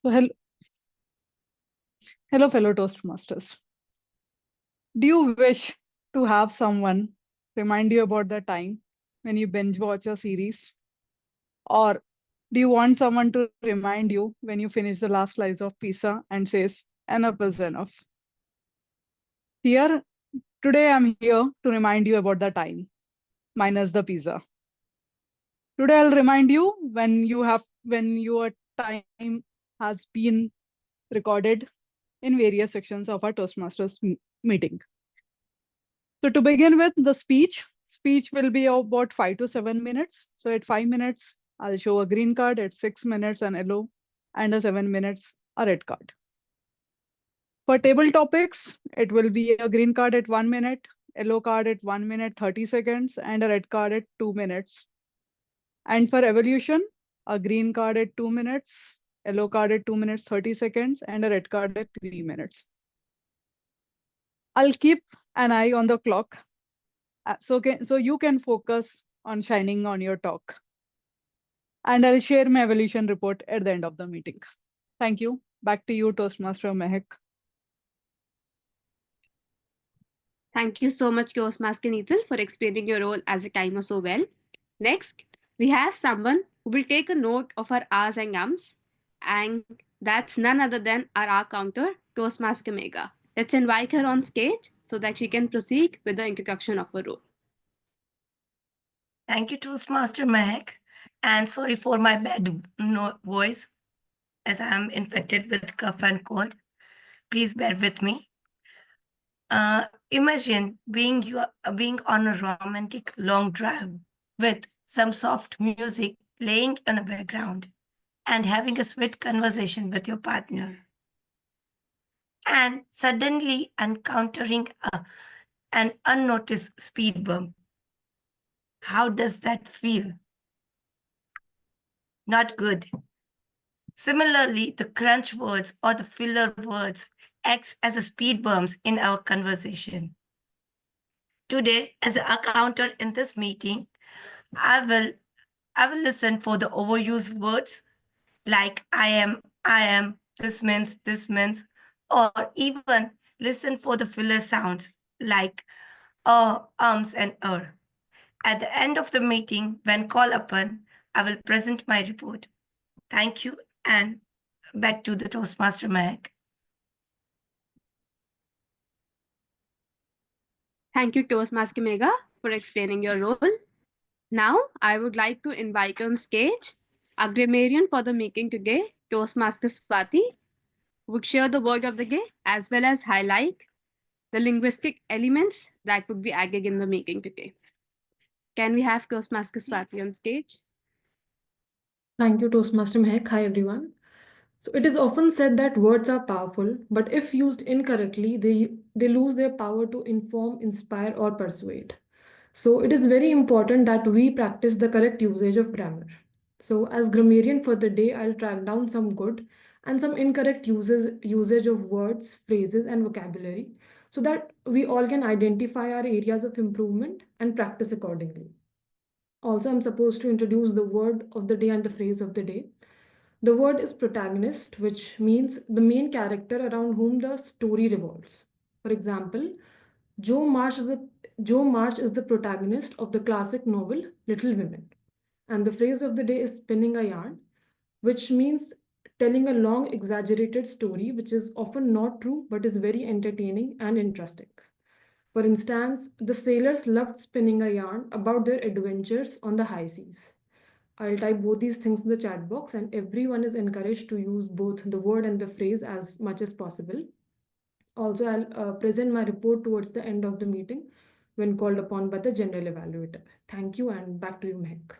So, hello, fellow Toastmasters. Do you wish to have someone remind you about the time when you binge watch a series? Or do you want someone to remind you when you finish the last slice of pizza and says, enough is enough? Here, today I'm here to remind you about the time, minus the pizza. Today I'll remind you when your time has been recorded in various sections of our Toastmasters meeting. So to begin with, the speech will be about 5 to 7 minutes. So at 5 minutes, I'll show a green card, at 6 minutes, an yellow, and at 7 minutes, a red card. For table topics, it will be a green card at 1 minute, yellow card at 1 minute, 30 seconds, and a red card at 2 minutes. And for evolution, a green card at 2 minutes, yellow card at 2 minutes, 30 seconds, and a red card at 3 minutes. I'll keep an eye on the clock so you can focus on shining on your talk. And I'll share my evolution report at the end of the meeting. Thank you. Back to you, Toastmaster Mehak. Thank you so much, Toastmaster Neetal, for explaining your role as a timer so well. Next, we have someone who will take a note of our R's and M's, and that's none other than our R counter, Toastmaster Mega. Let's invite her on stage so that she can proceed with the introduction of her role. Thank you, Toastmaster Mehak, and sorry for my bad voice as I am infected with cough and cold. Please bear with me. Imagine being on a romantic long drive with some soft music playing in the background and having a sweet conversation with your partner. And suddenly encountering an unnoticed speed bump. How does that feel? Not good. Similarly, the crunch words or the filler words acts as a speed bumps in our conversation. Today, as an accountant in this meeting, I will listen for the overused words like I am, this means, or even listen for the filler sounds like ums and At the end of the meeting, when called upon, I will present my report. Thank you, and back to the Toastmaster Mehak. Thank you, Toastmaster Mega, for explaining your role. Now, I would like to invite on stage our grammarian for the meeting today, Toastmaster Swati, who would share the word of the day as well as highlight the linguistic elements that would be added in the meeting today. Can we have Toastmaster Swati on stage? Thank you, Toastmaster Mehak. Hi, everyone. So it is often said that words are powerful, but if used incorrectly, they lose their power to inform, inspire, or persuade. So it is very important that we practice the correct usage of grammar. So as grammarian for the day, I'll track down some good and some incorrect usage of words, phrases, and vocabulary so that we all can identify our areas of improvement and practice accordingly. Also, I'm supposed to introduce the word of the day and the phrase of the day. The word is protagonist, which means the main character around whom the story revolves. For example, Joe Marsh is the protagonist of the classic novel Little Women. And the phrase of the day is spinning a yarn, which means telling a long, exaggerated story, which is often not true but is very entertaining and interesting. For instance, the sailors loved spinning a yarn about their adventures on the high seas. I'll type both these things in the chat box, and everyone is encouraged to use both the word and the phrase as much as possible. Also, I'll present my report towards the end of the meeting when called upon by the general evaluator. Thank you, and back to you, Mehak.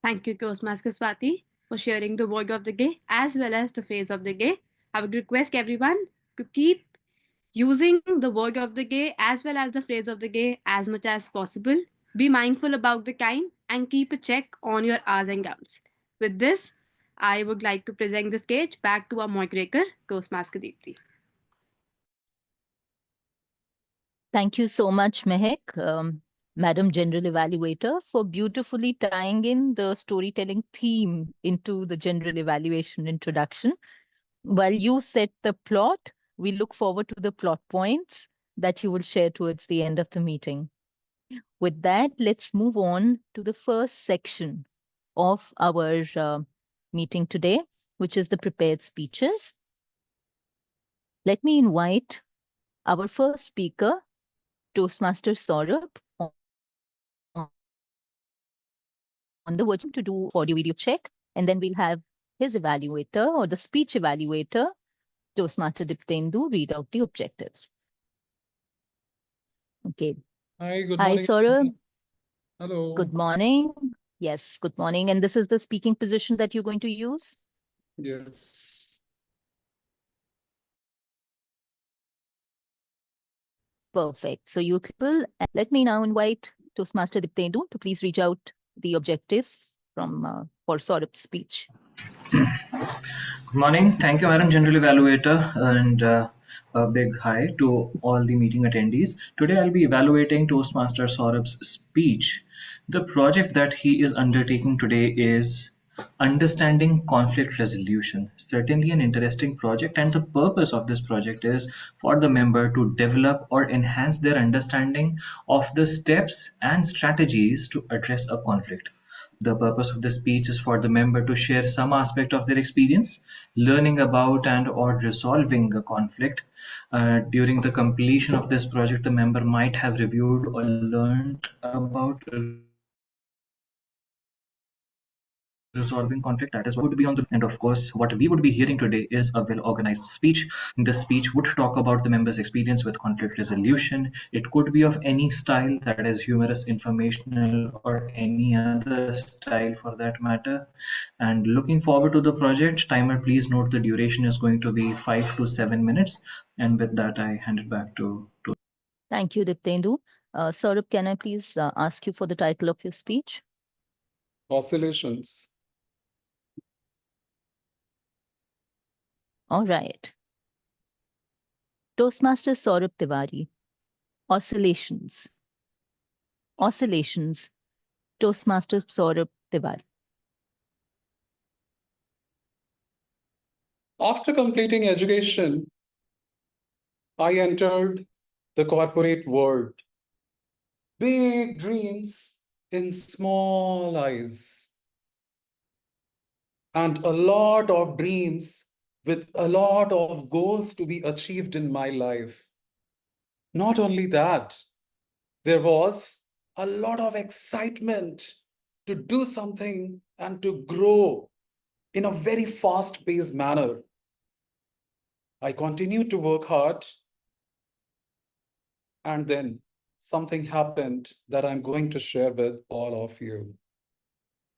Thank you, Toastmaster Swati, for sharing the word of the day as well as the phrase of the day. I would request everyone to keep using the word of the day as well as the phrase of the day as much as possible. Be mindful about the time and keep a check on your R's and M's. With this, I would like to present the stage back to our moderator, Toastmaster Deepthi. Thank you so much, Mehak. Madam General Evaluator, for beautifully tying in the storytelling theme into the general evaluation introduction. While you set the plot, we look forward to the plot points that you will share towards the end of the meeting. With that, let's move on to the first section of our meeting today, which is the prepared speeches. Let me invite our first speaker, Toastmaster Saurabh, on the virtual to do audio video check, and then we'll have his evaluator or the speech evaluator, Toastmaster Diptendu, read out the objectives. Okay. Hi, good Hi, morning. Saurabh. Hello. Good morning. Yes, good morning. And this is the speaking position that you're going to use? Yes. Perfect. So you people, let me now invite Toastmaster Diptendu to please read out the objectives from for Saurabh's speech. Good morning. Thank you, Madam General Evaluator, and a big hi to all the meeting attendees. Today, I'll be evaluating Toastmaster Saurabh's speech. The project that he is undertaking today is Understanding Conflict Resolution. Certainly an interesting project, and the purpose of this project is for the member to develop or enhance their understanding of the steps and strategies to address a conflict. The purpose of the speech is for the member to share some aspect of their experience, learning about and or resolving a conflict. During the completion of this project, the member might have reviewed or learned about resolving conflict. That is what would be on the, and of course what we would be hearing today is a well organized speech. The speech would talk about the member's experience with conflict resolution. It could be of any style, that is humorous, informational, or any other style for that matter. And looking forward to the project. Timer, please note the duration is going to be 5 to 7 minutes, and with that I hand it back to Thank you, Diptendu. Saurabh, can I please ask you for the title of your speech? Oscillations. All right. Toastmaster Saurabh Tiwari. Oscillations. Oscillations. Toastmaster Saurabh Tiwari. After completing education, I entered the corporate world. Big dreams in small eyes. And a lot of dreams with a lot of goals to be achieved in my life. Not only that, there was a lot of excitement to do something and to grow in a very fast-paced manner. I continued to work hard, and then something happened that I'm going to share with all of you.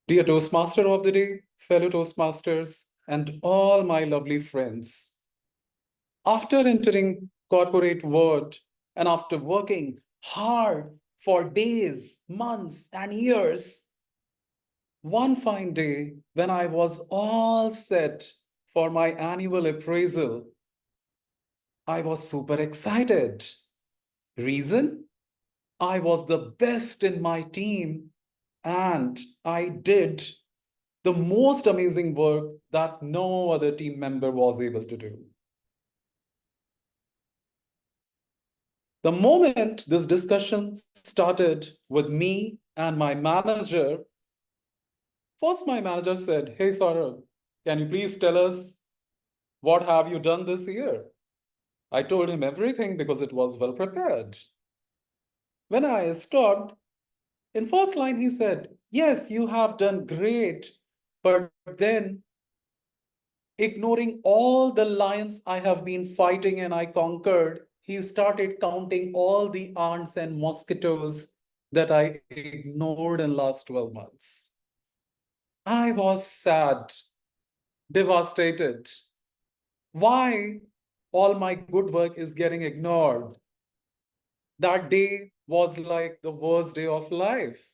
Dear Toastmaster of the Day, fellow Toastmasters, and all my lovely friends, after entering corporate world and after working hard for days, months, and years, one fine day when I was all set for my annual appraisal, I was super excited. Reason? I was the best in my team and I did the most amazing work that no other team member was able to do. The moment this discussion started with me and my manager, first my manager said, "Hey Saurabh, can you please tell us what have you done this year?" I told him everything because it was well prepared. When I stopped, in first line he said, "Yes, you have done great, but then ignoring all the lions I have been fighting and I conquered, he started counting all the ants and mosquitoes that I ignored in last 12 months. I was sad, devastated. Why all my good work is getting ignored? That day was like the worst day of life.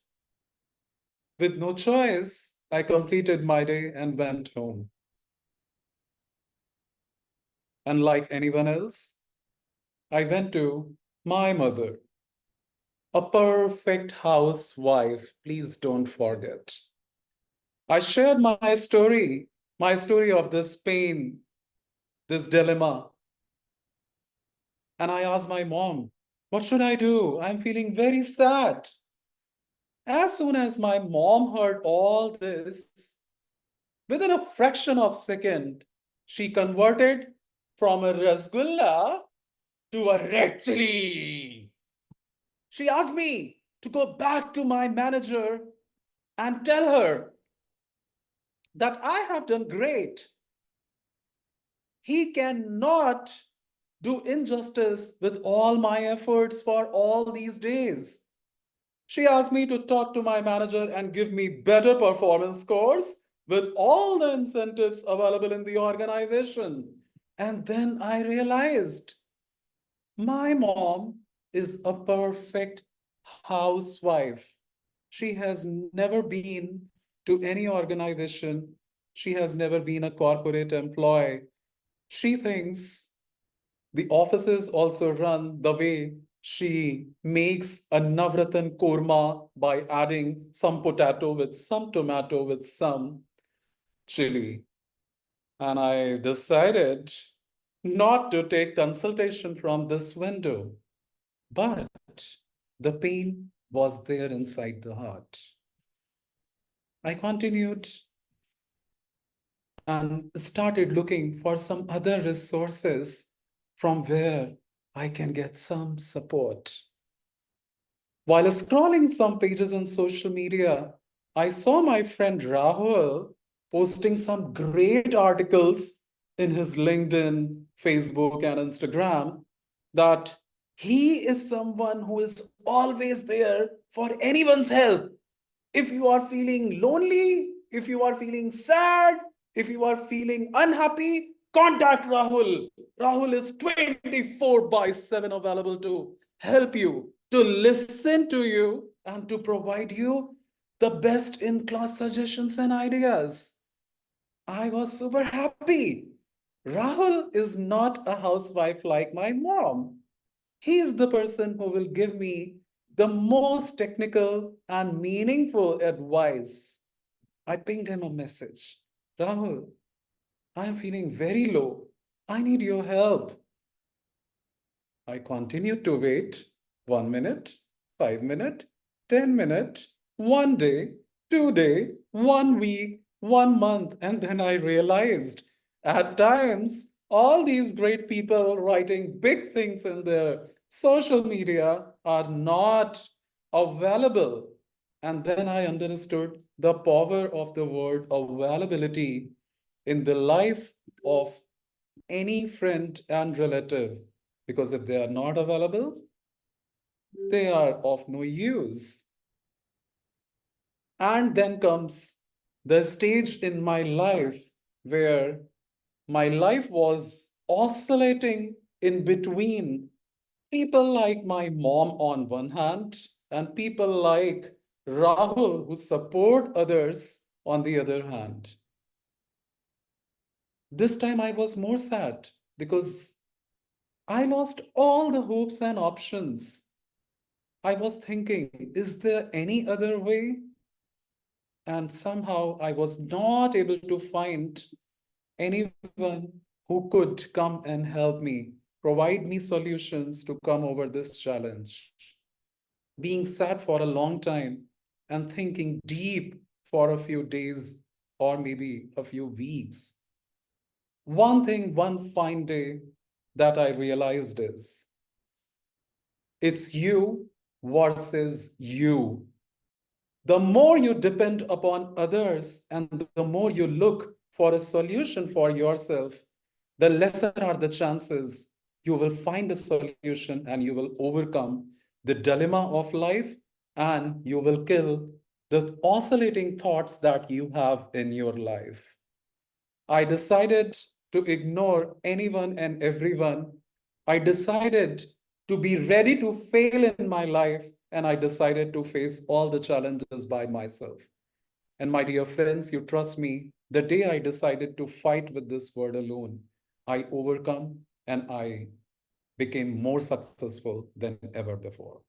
With no choice, I completed my day and went home. And like anyone else, I went to my mother. A perfect housewife, please don't forget. I shared my story of this pain, this dilemma. And I asked my mom, what should I do? I'm feeling very sad. As soon as my mom heard all this, within a fraction of a second, she converted from a rasgulla to a red chili. She asked me to go back to my manager and tell her that I have done great. He cannot do injustice with all my efforts for all these days. She asked me to talk to my manager and give me better performance scores with all the incentives available in the organization. And then I realized my mom is a perfect housewife. She has never been to any organization. She has never been a corporate employee. She thinks the offices also run the way she makes a Navratan korma by adding some potato with some tomato with some chili. And I decided not to take consultation from this window, but the pain was there inside the heart. I continued and started looking for some other resources from where I can get some support. While scrolling some pages on social media, I saw my friend Rahul posting some great articles in his LinkedIn, Facebook, and Instagram that he is someone who is always there for anyone's help. If you are feeling lonely, if you are feeling sad, if you are feeling unhappy, contact Rahul. Rahul is 24 by 7 available to help you, to listen to you, and to provide you the best in class suggestions and ideas. I was super happy. Rahul is not a housewife like my mom. He is the person who will give me the most technical and meaningful advice. I pinged him a message. Rahul, I am feeling very low. I need your help. I continued to wait 1 minute, 5 minutes, 10 minutes, 1 day, 2 day, 1 week, 1 month. And then I realized at times all these great people writing big things in their social media are not available. And then I understood the power of the word availability in the life of any friend and relative. Because if they are not available, they are of no use. And then comes the stage in my life where my life was oscillating in between people like my mom on one hand and people like Rahul who support others on the other hand. This time I was more sad because I lost all the hopes and options. I was thinking, is there any other way? And somehow I was not able to find anyone who could come and help me, provide me solutions to come over this challenge. Being sad for a long time and thinking deep for a few days or maybe a few weeks. One thing, one fine day that I realized is it's you versus you. The more you depend upon others and the more you look for a solution for yourself, the lesser are the chances you will find a solution and you will overcome the dilemma of life and you will kill the oscillating thoughts that you have in your life. I decided to ignore anyone and everyone. I decided to be ready to fail in my life, and I decided to face all the challenges by myself. And my dear friends, you trust me, the day I decided to fight with this word alone, I overcome and I became more successful than ever before.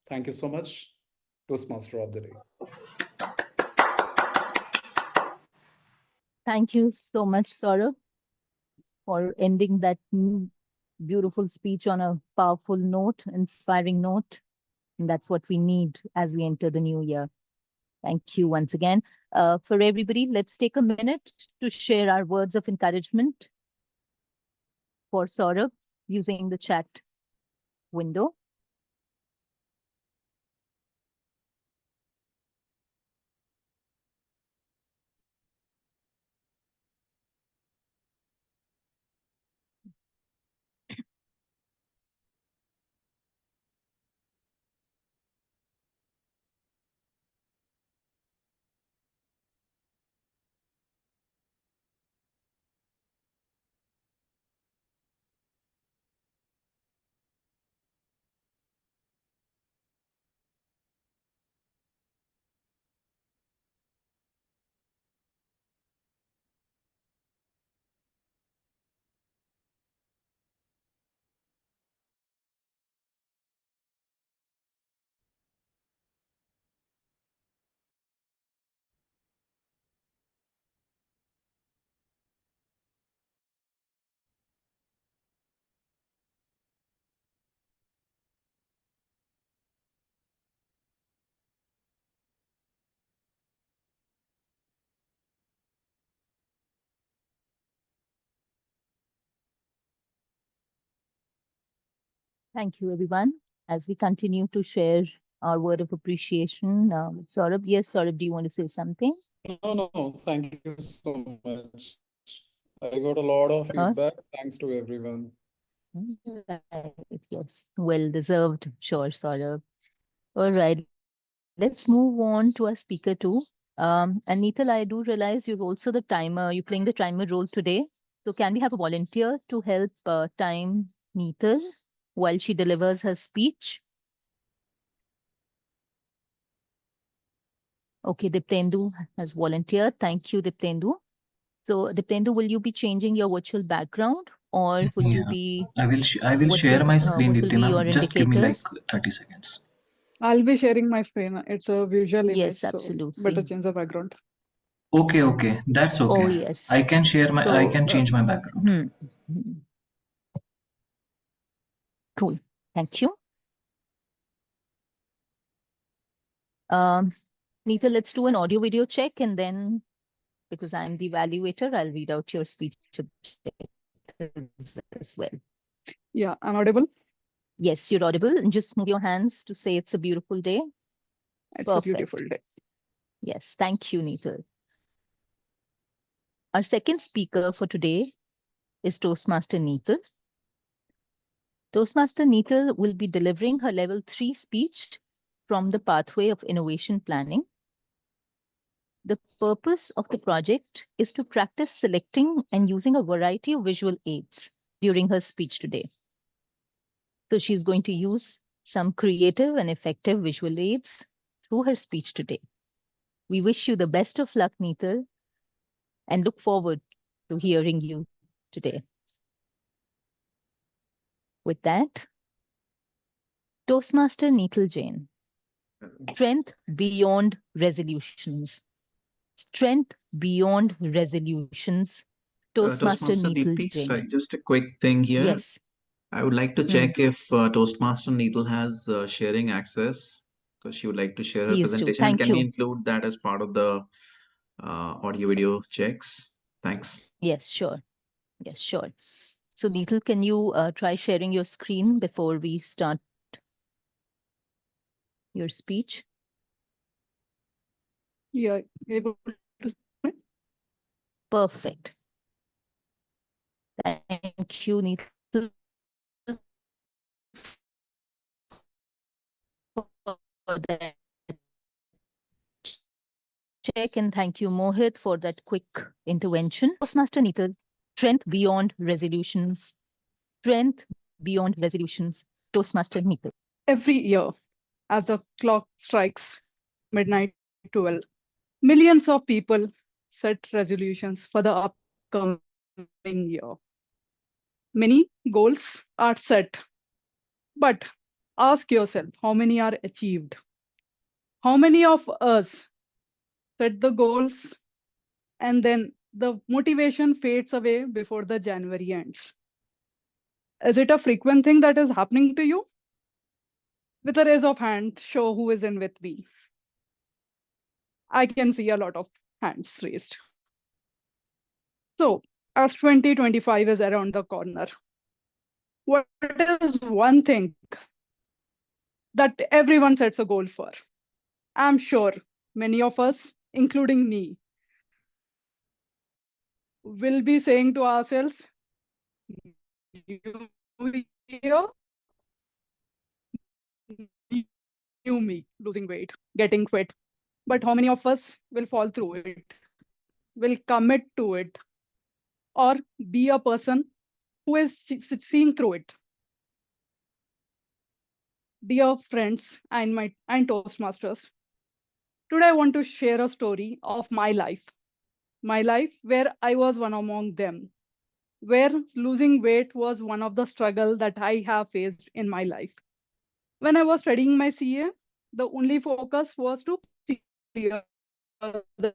Thank you so much, Toastmaster of the Day. Thank you so much, Saurabh, for ending that beautiful speech on a powerful note, inspiring note. And that's what we need as we enter the new year. Thank you once again. For everybody, let's take a minute to share our words of encouragement for Saurabh using the chat window. Thank you, everyone. As we continue to share our word of appreciation, Saurabh, yes, Saurabh, do you want to say something? No, thank you so much. I got a lot of feedback. Thanks to everyone. Right, yes, well deserved, sure, Saurabh. All right, let's move on to our speaker two. And Neetal, I do realize you're also the timer, you're playing the timer role today. So can we have a volunteer to help time Neetal while she delivers her speech? Okay, Diptendu has volunteered. Thank you, Diptendu. So Diptendu, will you be changing your virtual background or will you Yeah, be, I will what share my screen, will be Dipti your ma'am. Just give me like indicators? 30 seconds. I'll be sharing my screen. It's a visual image, Yes, so absolutely. better change the background. Okay, that's okay. Oh, yes. I can share my, I So, can change my background. Cool. Thank you. Neeta, let's do an audio video check and then, because I'm the evaluator, I'll read out your speech objectives as well. Yeah, I'm audible. Yes, you're audible. And just move your hands to say it's a beautiful day. It's Perfect. a beautiful day. Yes, thank you, Neeta. Our second speaker for today is Toastmaster Neetal. Toastmaster Neetal will be delivering her level 3 speech from the pathway of innovation planning. The purpose of the project is to practice selecting and using a variety of visual aids during her speech today. So she's going to use some creative and effective visual aids through her speech today. We wish you the best of luck, Neetal, and look forward to hearing you today. With that, Toastmaster Neetal Jain. Strength beyond resolutions. Strength beyond resolutions. Toastmaster Toastmaster Neetal Deepti, Jain. sorry, just a quick thing here. Yes. I would like to check if Toastmaster Needle has sharing access because she would like to share her Please do. presentation. And Thank can we you. include that as part of the audio video checks? Thanks. Yes, sure. Yes, sure. So Neetal, can you try sharing your screen before we start your speech? Yeah, able to. Perfect. Thank you, Neetal, for that check, and thank you, Mohit, for that quick intervention. Toastmaster Neetal, strength beyond resolutions. Strength beyond resolutions. Toastmaster Neetal. Every year, as the clock strikes midnight 12, millions of people set resolutions for the upcoming year. Many goals are set, but Ask yourself how many are achieved? How many of us set the goals and then the motivation fades away before the January ends? Is it a frequent thing that is happening to you? With a raise of hand, show who is in with me. I can see a lot of hands raised. So, as 2025 is around the corner, what is one thing that everyone sets a goal for? I'm sure many of us, including me, will be saying to ourselves, new year, new me, losing weight, getting fit. But how many of us will fall through it, will commit to it, or be a person who is seeing through it? Dear friends and Toastmasters, today I want to share a story of my life where I was one among them, where losing weight was one of the struggle that I have faced in my life. When I was studying my CA, the only focus was to clear the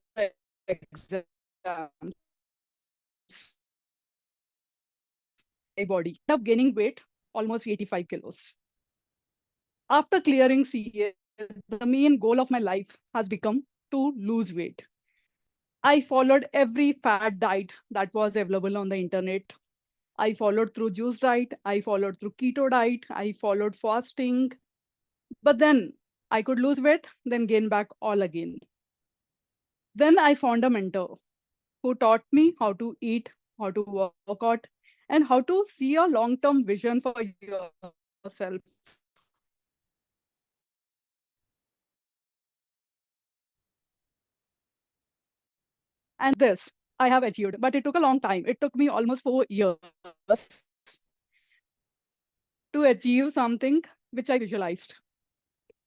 exams. My body ended up gaining weight almost 85 kilos. After clearing CA, the main goal of my life has become to lose weight. I followed every fad diet that was available on the internet. I followed through juice diet. I followed through keto diet. I followed fasting. But then I could lose weight, then gain back all again. Then I found a mentor who taught me how to eat, how to work out, and how to see a long-term vision for yourself. And this I have achieved, but it took a long time. It took me almost 4 years to achieve something which I visualized.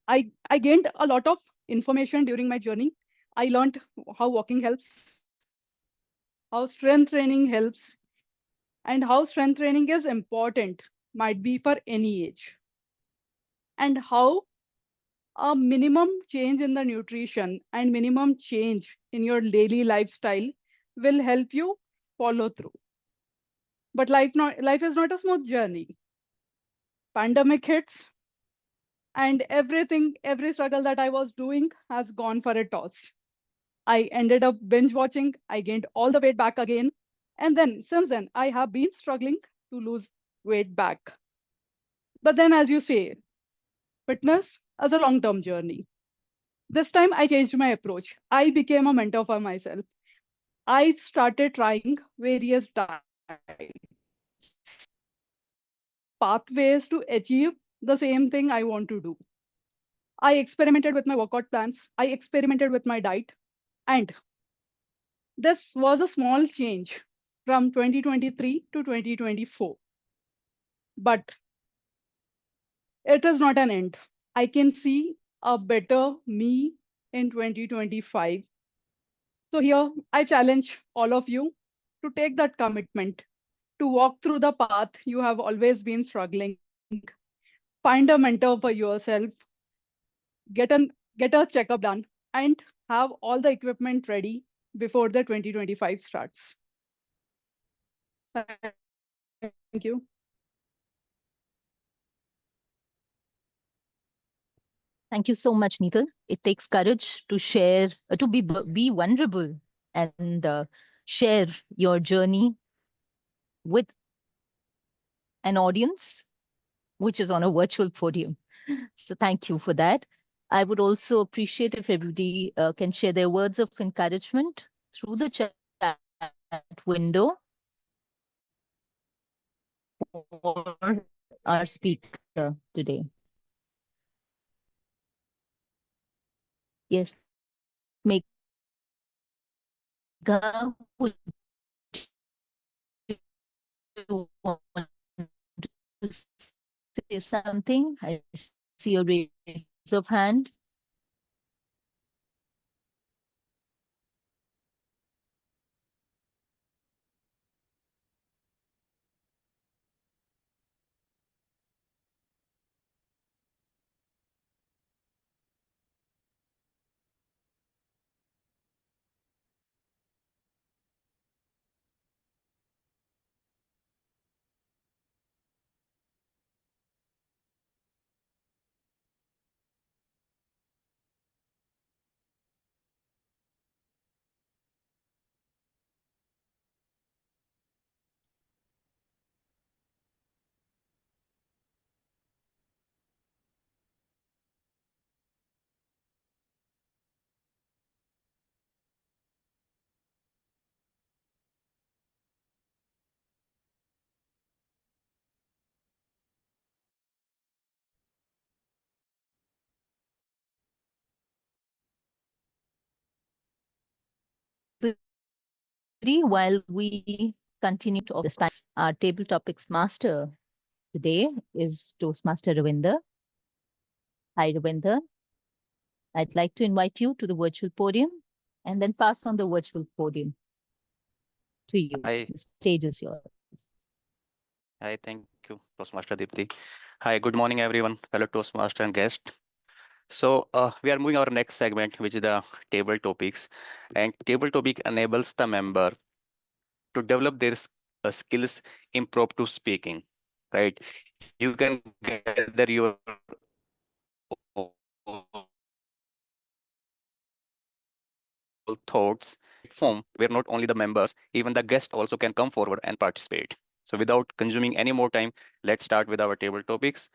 I gained a lot of information during my journey. I learned how walking helps, how strength training helps, and how strength training is important, might be for any age, and how a minimum change in the nutrition and minimum change in your daily lifestyle will help you follow through. But life is not a smooth journey. Pandemic hits, and every struggle that I was doing has gone for a toss. I ended up binge watching. I gained all the weight back again. And then since then, I have been struggling to lose weight back. But then, as you say, fitness as a long-term journey. This time I changed my approach. I became a mentor for myself. I started trying various diets, pathways to achieve the same thing I want to do. I experimented with my workout plans. I experimented with my diet. And this was a small change from 2023 to 2024. But it is not an end. I can see a better me in 2025. So here I challenge all of you to take that commitment, to walk through the path you have always been struggling, find a mentor for yourself, get an get a checkup done, and have all the equipment ready before the 2025 starts. Thank you. Thank you so much, Neetal. It takes courage to share, to be vulnerable and share your journey with an audience which is on a virtual podium. So thank you for that. I would also appreciate if everybody can share their words of encouragement through the chat window for our speaker today. Yes, Megha, would you want to say something? I see a raise of hand. while we continue to this time, our table topics master today is Toastmaster Ravinder. Hi, Ravinder. I'd like to invite you to the virtual podium and then pass on the virtual podium to you. Hi. The stage is yours. Hi, thank you, Toastmaster Deepti. Hi, good morning, everyone, fellow Toastmaster and guest. So we are moving our next segment, which is the table topics. And table topic enables the member to develop their skills impromptu speaking, right? You can gather your thoughts form where not only the members, even the guests also can come forward and participate. So without consuming any more time, let's start with our table topics.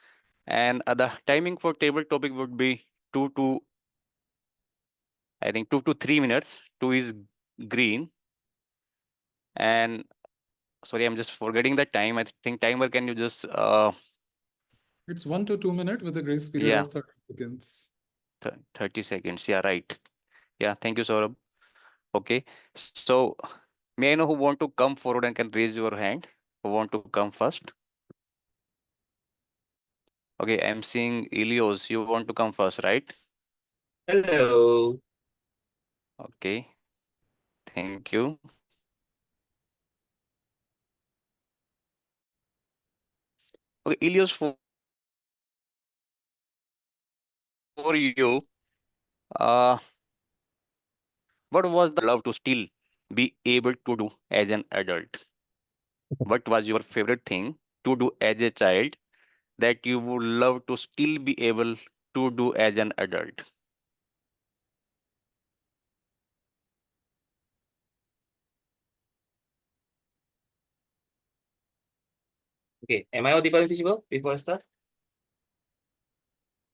And the timing for table topic would be I think 2 to 3 minutes. 2 is green. And sorry, I'm just forgetting the time. I think timer, can you just It's 1 to 2 minutes with a grace period yeah, of 30 seconds. 30 seconds. Yeah, right. Yeah, thank you, Saurabh. Okay. So may I know who want to come forward and can raise your hand? Who want to come first? Okay, I'm seeing Elios. You want to come first, right? Hello. Okay, thank you. Okay, Elios, for you, uh, what was the love to still be able to do as an adult? What was your favorite thing to do as a child that you would love to still be able to do as an adult? Okay, am I audible and visible before I start?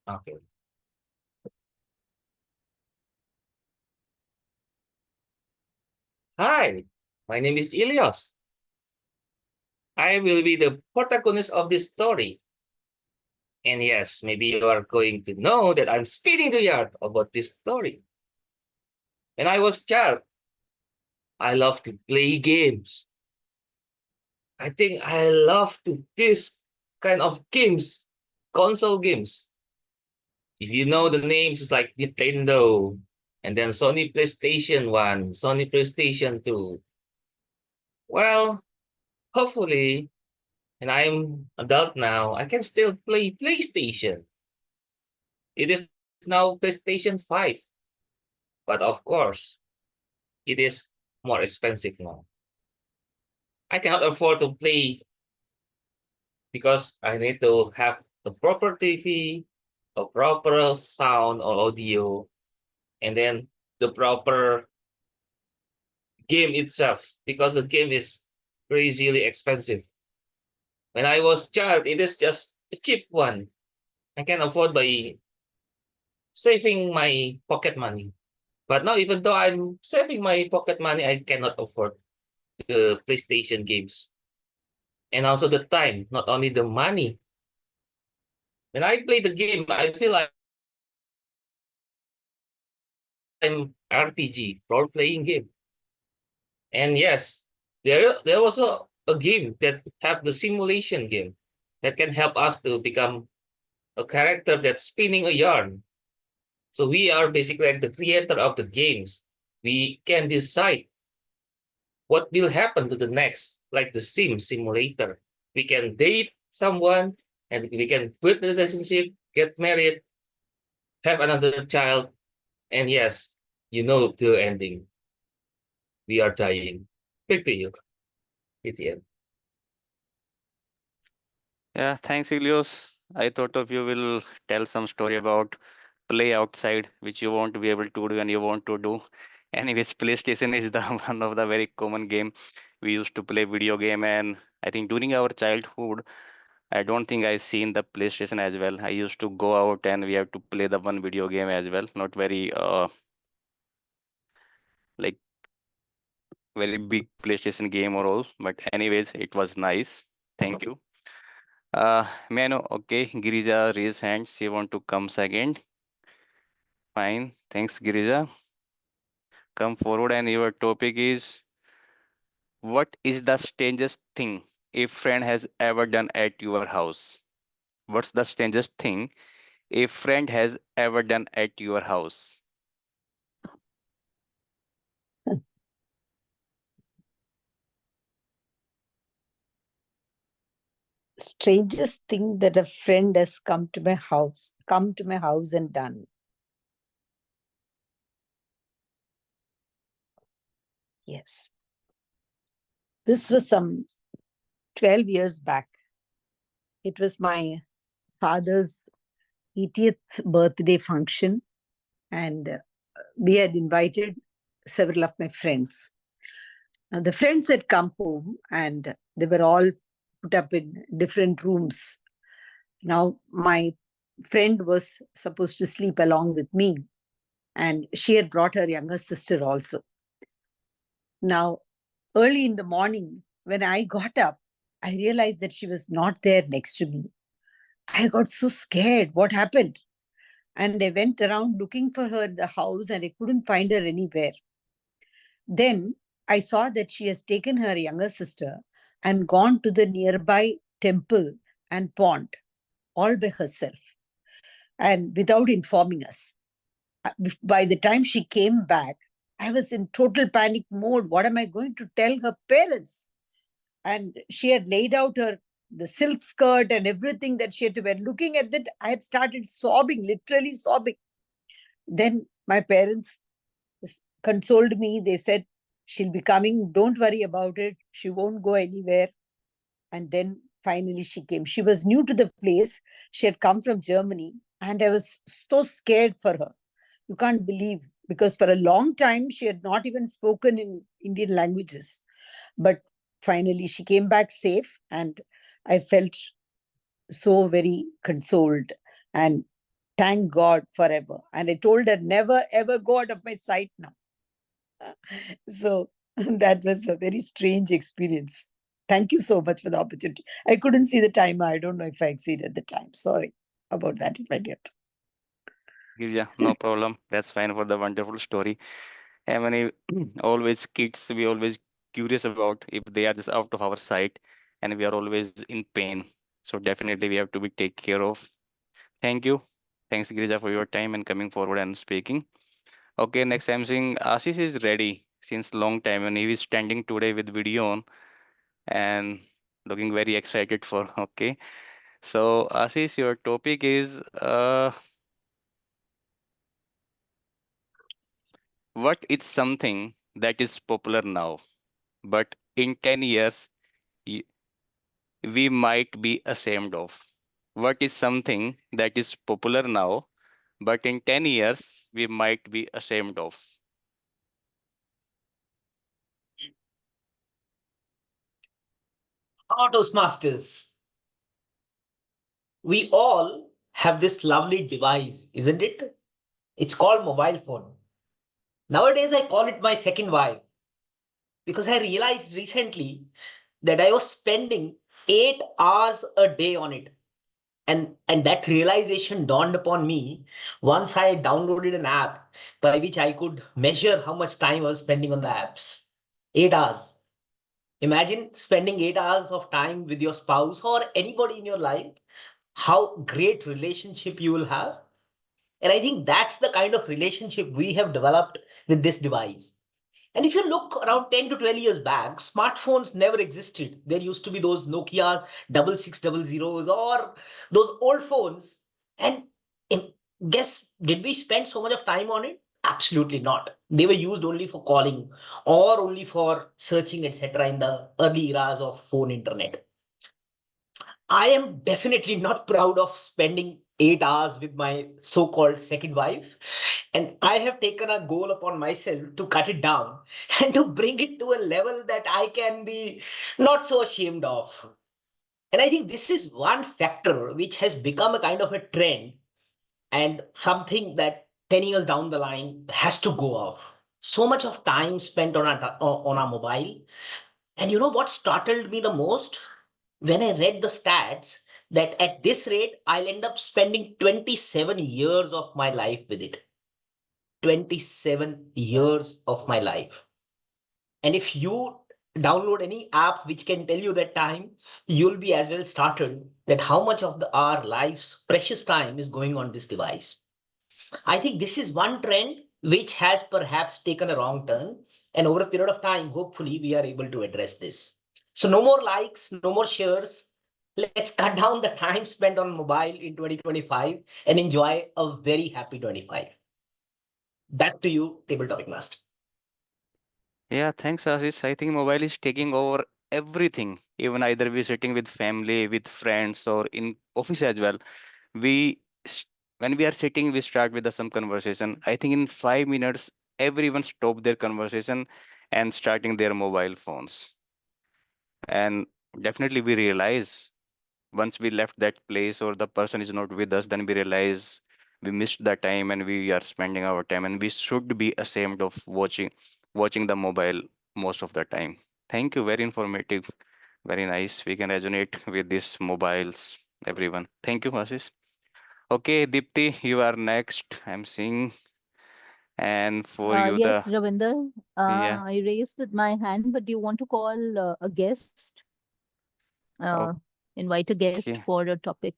Okay. Hi, my name is Ilios. I will be the protagonist of this story. And yes, maybe you are going to know that I'm spinning the yard about this story. When I was a child, I love to play games. I think I love to this kind of games, console games. If you know the names, it's like Nintendo, and then Sony PlayStation 1, Sony PlayStation 2. Well, hopefully, and I'm adult now, I can still play PlayStation. It is now PlayStation 5. But of course, it is more expensive now. I cannot afford to play because I need to have a proper TV, a proper sound or audio, and then the proper game itself because the game is crazily expensive. When I was child, it is just a cheap one. I can afford by saving my pocket money. But now, even though I'm saving my pocket money, I cannot afford the PlayStation games. And also the time, not only the money. When I play the game, I feel like I'm RPG, role-playing game. And yes, there was a game that have the simulation game that can help us to become a character that's spinning a yarn. So we are basically like the creator of the games. We can decide what will happen to the next, like the simulator. We can date someone and we can quit the relationship, get married, have another child, and yes, you know the ending. We are dying. Back to you, ATM. Yeah, thanks, Elios. I thought of you will tell some story about play outside, which you want to be able to do and you want to do. Anyways, PlayStation is the one of the very common game we used to play video game, and I think during our childhood, I don't think I seen the PlayStation as well. I used to go out and we have to play the one video game as well. Not very like very big PlayStation game or all, but anyways, it was nice. Thank you. May I know? Okay, Girija raise hands. She want to come second. Fine. Thanks, Girija. Come forward, and your topic is What is the strangest thing a friend has ever done at your house? What's the strangest thing a friend has ever done at your house? Strangest thing that a friend has come to my house and done. Yes. This was some 12 years back. It was my father's 80th birthday function, and we had invited several of my friends. Now, the friends had come home and they were all put up in different rooms. Now, my friend was supposed to sleep along with me, and she had brought her younger sister also. Now, early in the morning, when I got up, I realized that she was not there next to me. I got so scared. What happened? And I went around looking for her in the house and I couldn't find her anywhere. Then I saw that she has taken her younger sister and gone to the nearby temple and pond all by herself and without informing us. By the time she came back, I was in total panic mode. What am I going to tell her parents? And she had laid out the silk skirt and everything that she had to wear. Looking at that, I had started sobbing, literally sobbing. Then my parents consoled me. They said, she'll be coming. Don't worry about it. She won't go anywhere. And then finally she came. She was new to the place. She had come from Germany. And I was so scared for her. You can't believe, because for a long time, she had not even spoken in Indian languages. But finally, she came back safe. And I felt so very consoled. And thank God forever. And I told her, never, ever go out of my sight now. So that was a very strange experience. Thank you so much for the opportunity. I couldn't see the timer. I don't know if I exceeded the time. Sorry about that if I did. Yeah, no problem. That's fine for the wonderful story. I mean, always kids, we always curious about if they are just out of our sight and we are always in pain. So definitely we have to be take care of. Thank you. Thanks, Girija, for your time and coming forward and speaking. Okay, next I'm seeing Ashish is ready since long time and he is standing today with video on and looking very excited for. Okay. So Ashish, your topic is what is something that is popular now, but in 10 years y- we might be ashamed of? What is something that is popular now, but in 10 years we might be ashamed of? Toastmasters, we all have this lovely device, isn't it? It's called mobile phone. Nowadays, I call it my second wife because I realized recently that I was spending 8 hours a day on it. And that realization dawned upon me once I downloaded an app by which I could measure how much time I was spending on the apps. 8 hours. Imagine spending 8 hours of time with your spouse or anybody in your life, how great relationship you will have. And I think that's the kind of relationship we have developed with this device. And if you look around 10 to 12 years back, smartphones never existed. There used to be those Nokia 6600s or those old phones. And guess, did we spend so much of time on it? Absolutely not. They were used only for calling or only for searching, etc., in the early eras of phone internet. I am definitely not proud of spending 8 hours with my so called second wife. And I have taken a goal upon myself to cut it down and to bring it to a level that I can be not so ashamed of. And I think this is one factor which has become a kind of a trend and something that 10 years down the line has to go off. So much of time spent on our mobile. And you know what startled me the most? When I read the stats that at this rate, I'll end up spending 27 years of my life with it. 27 years of my life. And if you download any app which can tell you that time, you'll be as well started that how much of our life's precious time is going on this device. I think this is one trend which has perhaps taken a wrong turn. And over a period of time, hopefully, we are able to address this. So, no more likes, no more shares. Let's cut down the time spent on mobile in 2025 and enjoy a very happy 25. Back to you, Table Topic Master. Yeah, thanks, Ashish. I think mobile is taking over everything. Even either we're sitting with family, with friends, or in office as well. We when we are sitting, we start with some conversation. I think in 5 minutes, everyone stop their conversation and starting their mobile phones. And definitely we realize once we left that place or the person is not with us, then we realize we missed the time and we are spending our time and we should be ashamed of watching the mobile most of the time. Thank you, very informative, very nice. We can resonate with these mobiles, everyone. Thank you, Ashish. Okay, Dipti, you are next. I'm seeing, and for you the Yes, Ravinder, yeah. I raised my hand, but do you want to call a guest, invite a guest Okay, for a topic,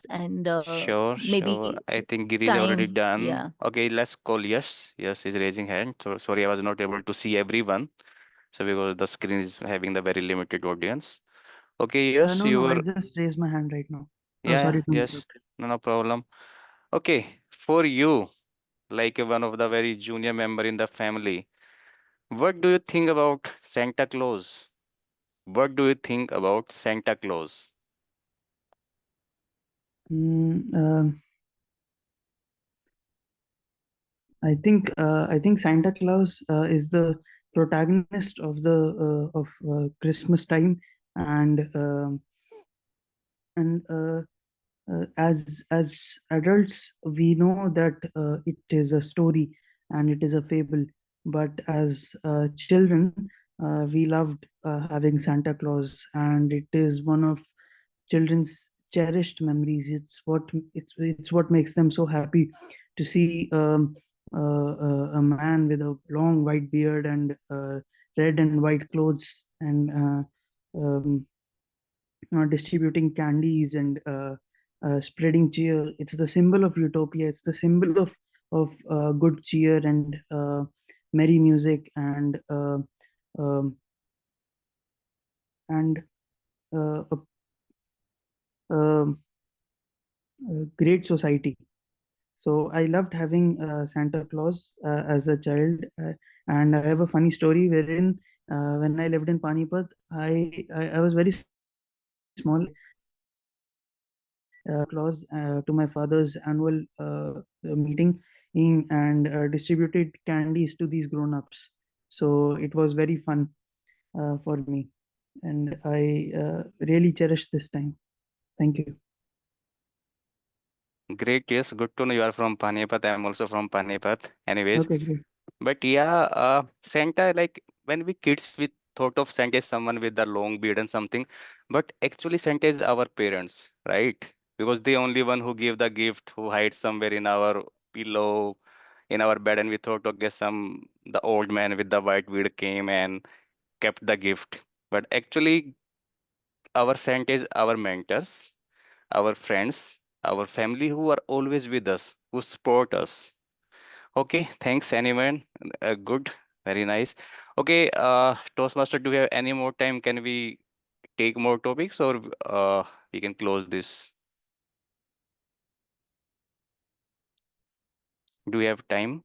and sure. maybe I think Giri is already time? done. Yeah. Okay, let's call Yes. Yes is raising hand. So sorry, I was not able to see everyone. So because the screen is having the very limited audience. Okay, yes, No, you no, were. I just raised my hand right now. Oh, Yeah, sorry to yes, interrupt. no problem. Okay, for you, like one of the very junior member in the family, what do you think about Santa Claus? What do you think about Santa Claus? Mm, I think Santa Claus is the protagonist of the Christmas time, and and as adults we know that it is a story and it is a fable, but as children we loved having Santa Claus, and it is one of children's cherished memories. It's what makes them so happy to see a man with a long white beard and red and white clothes, and distributing candies and spreading cheer. It's the symbol of utopia. It's the symbol of good cheer and merry music um, and a, a great society. So I loved having Santa Claus as a child, and I have a funny story wherein when I lived in Panipat, I was very small. Claus to my father's annual meeting and distributed candies to these grown-ups. So it was very fun for me, and I really cherish this time. Thank you. Great, yes, good to know you are from Panipat. I'm also from Panipat. Anyways, Okay, great. but yeah, Santa, like when we kids, we thought of Santa as someone with the long beard and something, but actually Santa is our parents, right? Because they only one who give the gift, who hides somewhere in our pillow, in our bed, and we thought, okay, the old man with the white beard came and kept the gift. But actually, our Santa is our mentors, our friends, our family who are always with us, who support us. Okay, thanks, anyone. Good, very nice. Okay, Toastmaster, do we have any more time? Can we take more topics or we can close this? Do we have time?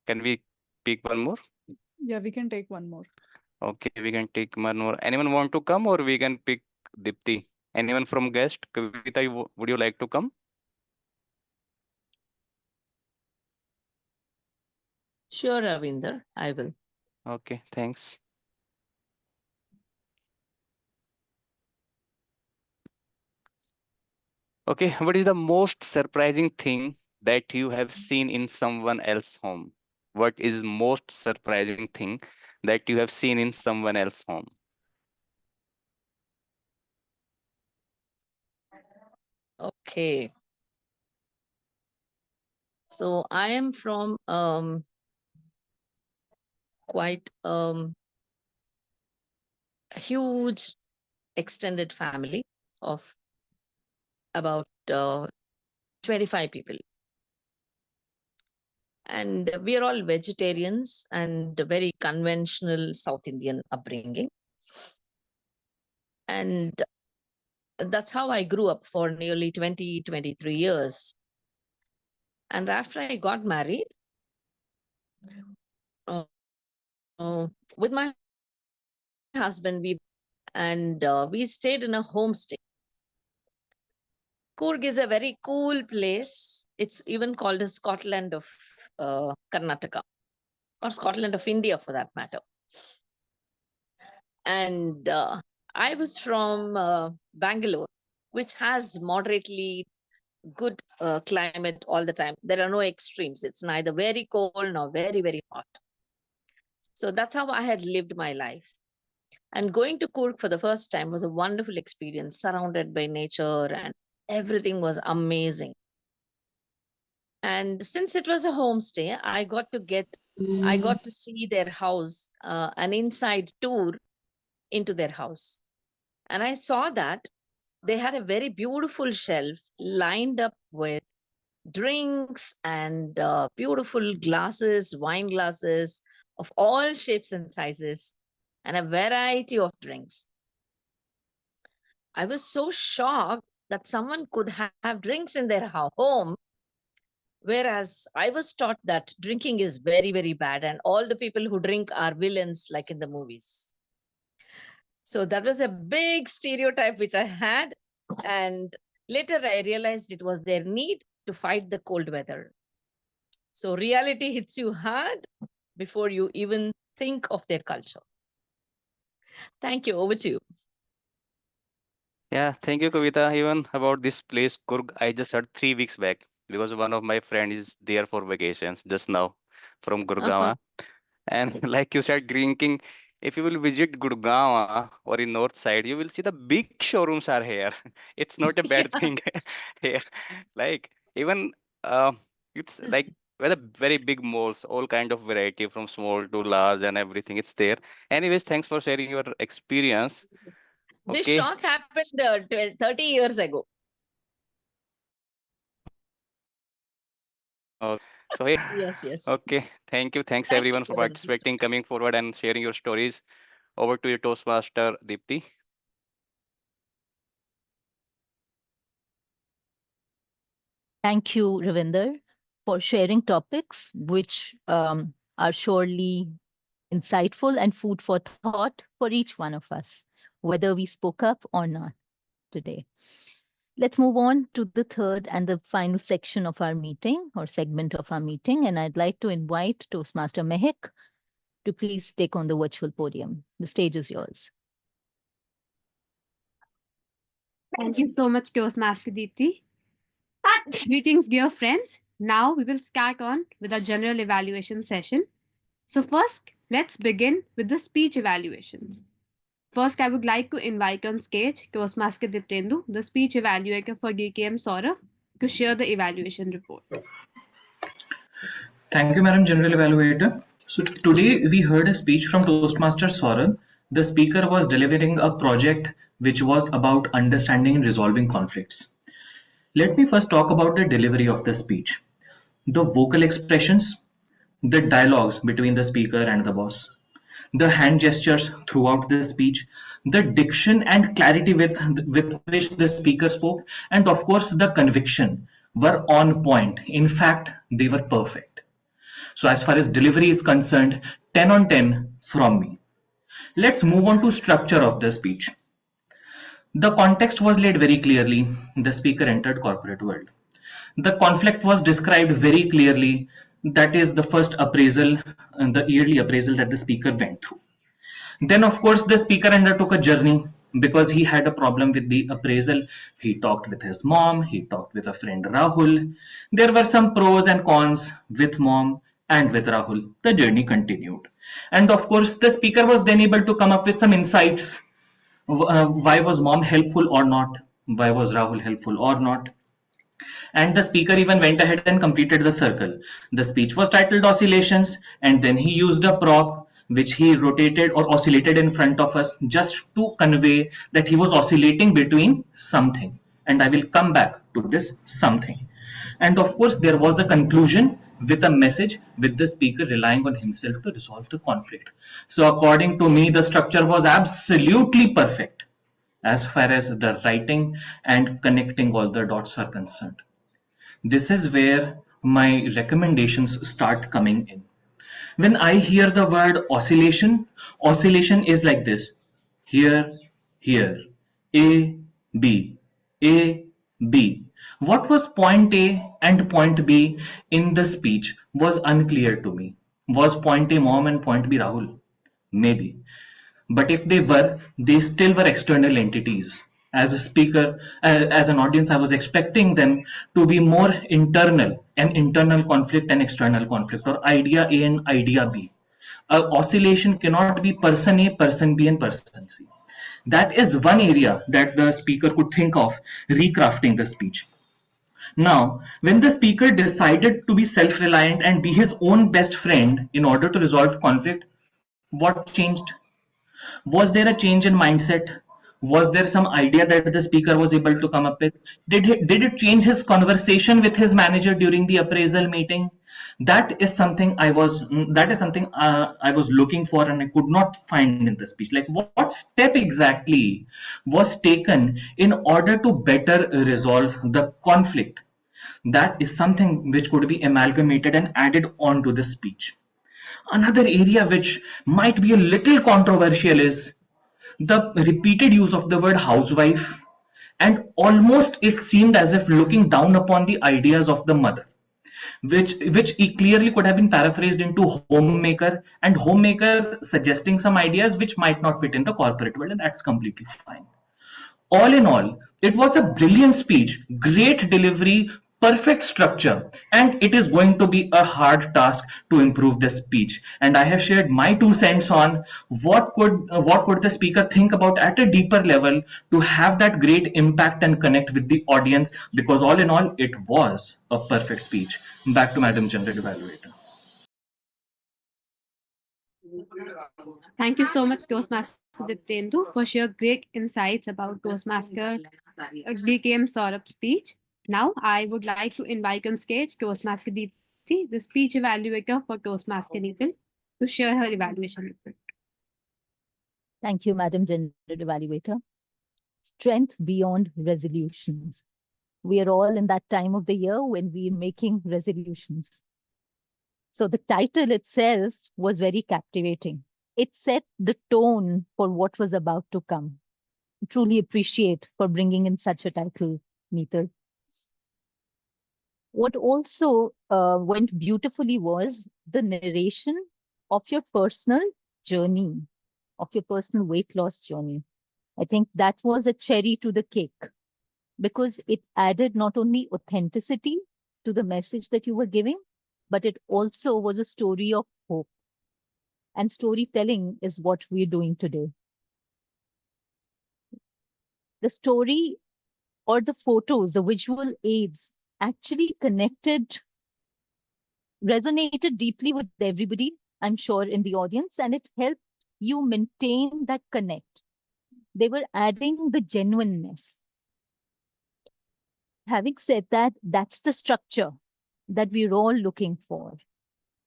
Can we pick one more? Yeah, we can take one more. Okay, we can take one more. Anyone want to come or we can pick Dipti? Anyone from guest? Kavita, would you like to come? Sure, Ravinder, I will. Okay, thanks. Okay, what is the most surprising thing that you have seen in someone else's home? What is most surprising thing that you have seen in someone else's home? Okay. So I am from quite a huge extended family of about 25 people. And we are all vegetarians and very conventional South Indian upbringing. And that's how I grew up for nearly 23 years. And after I got married, uh, with my husband, we stayed in a homestay. Coorg is a very cool place. It's even called the Scotland of Karnataka, or Scotland of India for that matter. And I was from Bangalore, which has moderately good climate all the time. There are no extremes. It's neither very cold nor very, very hot. So that's how I had lived my life. And going to Coorg for the first time was a wonderful experience, surrounded by nature, and everything was amazing. And since it was a homestay, I got to see their house, an inside tour into their house. And I saw that they had a very beautiful shelf lined up with drinks and beautiful glasses, wine glasses of all shapes and sizes, and a variety of drinks. I was so shocked that someone could have drinks in their home, whereas I was taught that drinking is very, very bad, and all the people who drink are villains, like in the movies. So that was a big stereotype which I had. And later I realized it was their need to fight the cold weather. So reality hits you hard before you even think of their culture. Thank you. Over to you. Yeah, thank you, Kavita. Even about this place, Kurg, I just heard 3 weeks back because one of my friends is there for vacations just now from Gurgaon. And like you said, drinking, if you will visit Gurgaon or in north side, you will see the big showrooms are here. It's not a bad thing here. Like even it's like very big malls, all kind of variety from small to large and everything. It's there. Anyways, thanks for sharing your experience. This Okay. shock happened 30 years ago. So hey, Yes. okay. Thank you. Thanks Thank you everyone for for the wisdom. participating, coming forward and sharing your stories. Over to you, Toastmaster Deepti. Thank you, Ravinder, for sharing topics which are surely insightful and food for thought for each one of us, whether we spoke up or not today. Let's move on to the third and the final section of our meeting or segment of our meeting. And I'd like to invite Toastmaster Mehak to please take on the virtual podium. The stage is yours. Thank you so much, Toastmaster Deepti. Greetings, dear friends. Now we will start on with our general evaluation session. So first, let's begin with the speech evaluations. First, I would like to invite on stage Toastmaster Diptendu, the speech evaluator for GKM Saurabh, to share the evaluation report. Thank you, Madam General Evaluator. So today we heard a speech from Toastmaster Saurabh. The speaker was delivering a project which was about understanding and resolving conflicts. Let me first talk about the delivery of the speech. The vocal expressions, the dialogues between the speaker and the boss, the hand gestures throughout the speech, the diction and clarity with which the speaker spoke, and of course the conviction were on point. In fact, they were perfect. So as far as delivery is concerned, 10 on 10 from me. Let's move on to structure of the speech. The context was laid very clearly. The speaker entered corporate world. The conflict was described very clearly. That is the first appraisal, the yearly appraisal that the speaker went through. Then, of course, the speaker undertook a journey because he had a problem with the appraisal. He talked with his mom, he talked with a friend Rahul. There were some pros and cons with mom and with Rahul. The journey continued. And of course, the speaker was then able to come up with some insights. Why was mom helpful or not? Why was Rahul helpful or not? And the speaker even went ahead and completed the circle. The speech was titled Oscillations, and then he used a prop which he rotated or oscillated in front of us just to convey that he was oscillating between something. And I will come back to this something. And of course, there was a conclusion with a message with the speaker relying on himself to resolve the conflict. So, according to me, the structure was absolutely perfect as far as the writing and connecting all the dots are concerned. This is where my recommendations start coming in. When I hear the word oscillation, oscillation is like this: here, here, A, B, A, B. What was point A and point B in the speech was unclear to me. Was point A mom and point B Rahul? Maybe. But if they were, they still were external entities. As a speaker, as an audience, I was expecting them to be more internal, an internal conflict and external conflict, or idea A and idea B. Oscillation cannot be person A, person B, and person C. That is one area that the speaker could think of recrafting the speech. Now, when the speaker decided to be self reliant and be his own best friend in order to resolve conflict, what changed? Was there a change in mindset? Was there some idea that the speaker was able to come up with? Did it change his conversation with his manager during the appraisal meeting? That is something I was looking for and I could not find in the speech. Like, what step exactly was taken in order to better resolve the conflict? That is something which could be amalgamated and added on to the speech. Another area which might be a little controversial is the repeated use of the word housewife, and almost it seemed as if looking down upon the ideas of the mother, which clearly could have been paraphrased into homemaker, and homemaker suggesting some ideas which might not fit in the corporate world, and that's completely fine. All in all, it was a brilliant speech, great delivery, perfect structure, and it is going to be a hard task to improve the speech. And I have shared my 2 cents on what could the speaker think about at a deeper level to have that great impact and connect with the audience. Because all in all, it was a perfect speech. Back to Madam General Evaluator. Thank you so much, Toastmaster Diptendu, for your great insights about Toastmaster DKM Saurabh's speech. Now, I would like to invite on stage Toastmaster Deepti, the speech evaluator for Toastmaster Needle, to share her evaluation. Thank you, Madam General Evaluator. Strength beyond resolutions. We are all in that time of the year when we are making resolutions. So the title itself was very captivating. It set the tone for what was about to come. Truly appreciate for bringing in such a title, Neetal. What also went beautifully was the narration of your personal journey, of your personal weight loss journey. I think that was a cherry to the cake because it added not only authenticity to the message that you were giving, but it also was a story of hope. And storytelling is what we're doing today. The story or the photos, the visual aids actually resonated deeply with everybody, I'm sure, in the audience, and it helped you maintain that connect. They were adding the genuineness. Having said that, that's the structure that we're all looking for.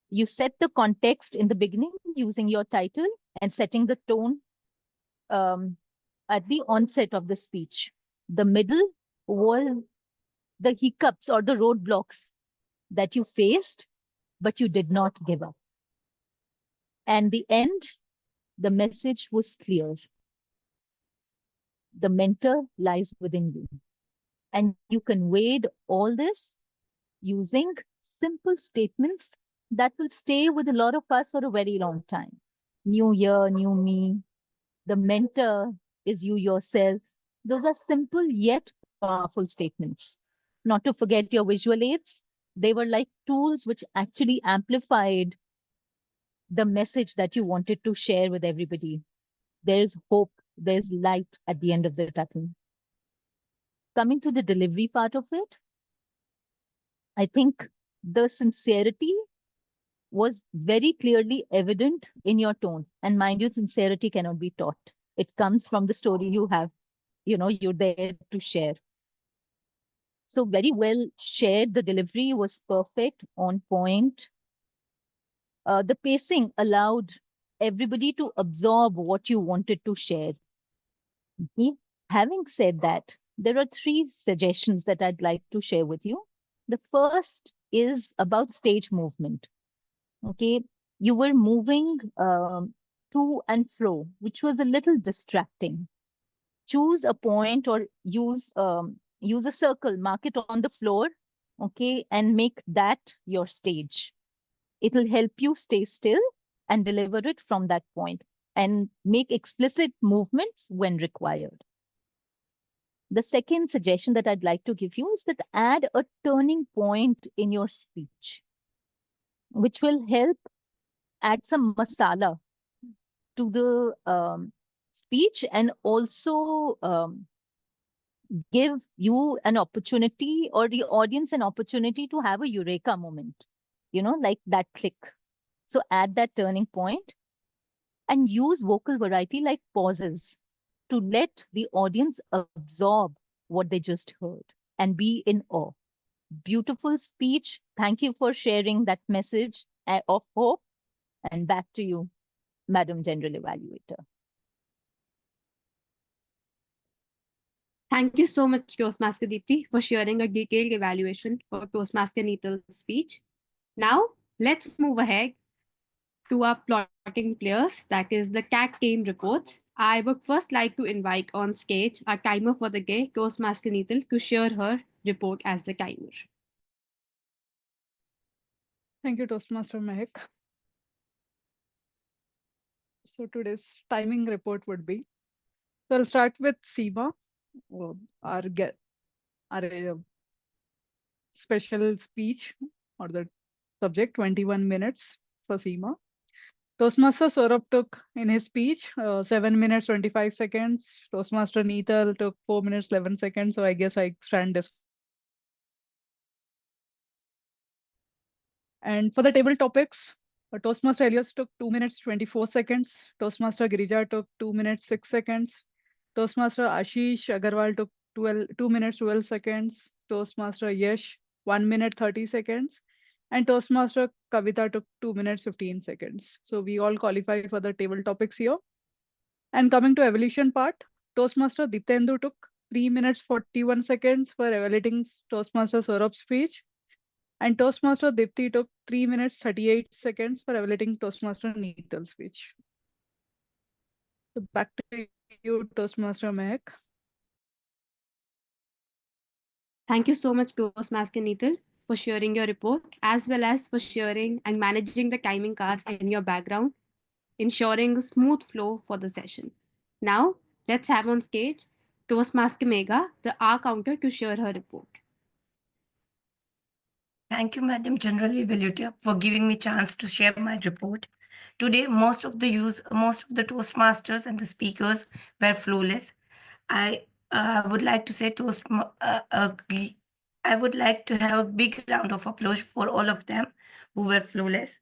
You set the context in the beginning using your title and setting the tone at the onset of the speech. The middle was the hiccups or the roadblocks that you faced, but you did not give up. And the end, the message was clear. The mentor lies within you. And you conveyed all this using simple statements that will stay with a lot of us for a very long time. New year, new me. The mentor is you yourself. Those are simple yet powerful statements. Not to forget your visual aids. They were like tools which actually amplified the message that you wanted to share with everybody. There's hope, there's light at the end of the tunnel. Coming to the delivery part of it, I think the sincerity was very clearly evident in your tone. And mind you, sincerity cannot be taught. It comes from the story you have, you're there to share. So very well shared. The delivery was perfect, on point. The pacing allowed everybody to absorb what you wanted to share. Okay? Having said that, there are three suggestions that I'd like to share with you. The first is about stage movement. Okay, you were moving to and fro, which was a little distracting. Choose a point or use a circle, mark it on the floor, okay, and make that your stage. It'll help you stay still and deliver it from that point and make explicit movements when required. The second suggestion that I'd like to give you is that add a turning point in your speech, which will help add some masala to the speech and also give you an opportunity or the audience an opportunity to have a eureka moment, like that click. So add that turning point and use vocal variety like pauses to let the audience absorb what they just heard and be in awe. Beautiful speech. Thank you for sharing that message of hope. And back to you, Madam General Evaluator. Thank you so much, Toastmaster Deepti, for sharing a detailed evaluation for Toastmaster Neetal's speech. Now, let's move ahead to our plotting players, that is the CAC team reports. I would first like to invite on stage our timer for the day, Toastmaster Neetal, to share her report as the timer. Thank you, Toastmaster Mehak. So today's timing report would be, so I'll start with Seema, our special speech or the subject, 21 minutes for Seema. Toastmaster Saurabh took in his speech 7 minutes 25 seconds. Toastmaster Neetal took 4 minutes 11 seconds. So I guess I stand disqualified. And for the table topics, Toastmaster Elias took 2 minutes 24 seconds. Toastmaster Girija took 2 minutes 6 seconds. Toastmaster Ashish Agarwal took 2 minutes 12 seconds. Toastmaster Yash 1 minute 30 seconds. And Toastmaster Kavita took 2 minutes 15 seconds. So we all qualify for the table topics here. And coming to evolution part, Toastmaster Diptendu took 3 minutes 41 seconds for evaluating Toastmaster Saurabh's speech. And Toastmaster Dipti took 3 minutes 38 seconds for evaluating Toastmaster Neetal's speech. So back to you, Toastmaster Mehak. Thank you so much, Toastmaster Neetal, for sharing your report, as well as for sharing and managing the timing cards in your background, ensuring a smooth flow for the session. Now, let's have on stage Toastmaster Megha, the R counter, to share her report. Thank you, Madam General Evaluator, for giving me chance to share my report. Today, most of the Toastmasters and the speakers were flawless. I would like to say I would like to have a big round of applause for all of them who were flawless.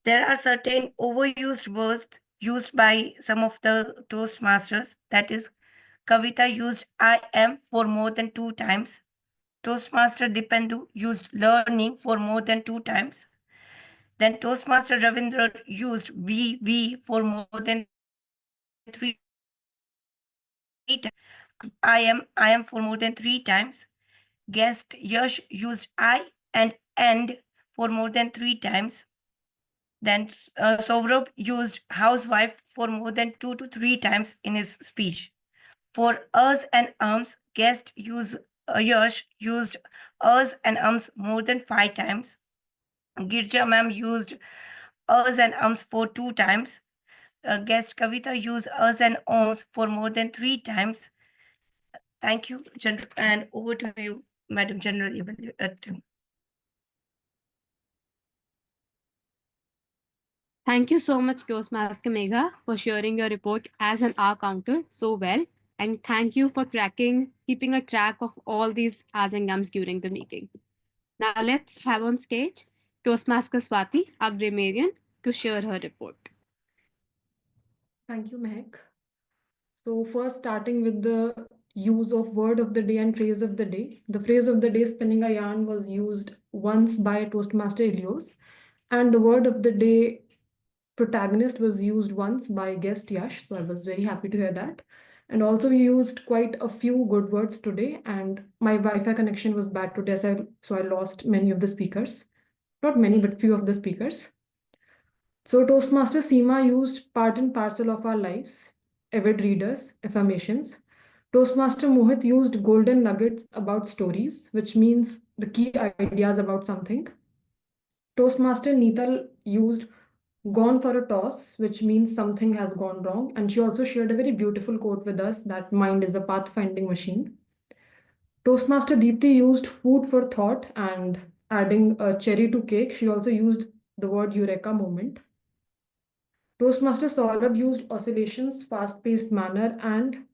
There are certain overused words used by some of the Toastmasters. That is, Kavita used I am for more than 2 times. Toastmaster Dipendu used learning for more than 2 times. Then Toastmaster Ravindra used we for more than 3 times. I am for more than 3 times. Guest Yash used I and end for more than 3 times. Then Saurabh used housewife for more than 2 to 3 times in his speech. For us and guest Yash used us and more than 5 times. Girja ma'am used us and for 2 times. Guest Kavita used us and for more than 3 times. Thank you, and over to you, Madam General Evaluator. Thank you so much, Toastmaster Megha, for sharing your report as an R counter so well. And thank you for keeping a track of all these R's and M's during the meeting. Now let's have on stage Toastmaster Swati, our grammarian, to share her report. Thank you, Mehak. So first, starting with the use of word of the day and phrase of the day. The phrase of the day, spinning a yarn, was used once by Toastmaster Ilios, and the word of the day, protagonist, was used once by guest Yash. So I was very happy to hear that. And also we used quite a few good words today, and my Wi-Fi connection was bad today, so I lost many of the speakers. Not many, but few of the speakers. So Toastmaster Seema used part and parcel of our lives, avid readers, affirmations. Toastmaster Mohit used golden nuggets about stories, which means the key ideas about something. Toastmaster Neetal used gone for a toss, which means something has gone wrong. And she also shared a very beautiful quote with us that mind is a pathfinding machine. Toastmaster Deepthi used food for thought, and adding a cherry to cake, she also used the word eureka moment. Toastmaster Saurabh used oscillations, fast-paced manner, and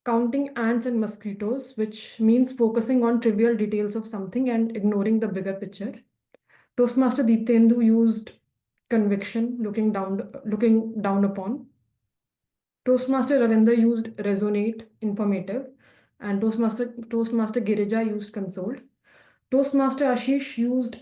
counting ants and mosquitoes, which means focusing on trivial details of something and ignoring the bigger picture. Toastmaster Deeptendu used conviction, looking down upon. Toastmaster Ravinder used resonate, informative, and Toastmaster Girija used consoled. Toastmaster Ashish used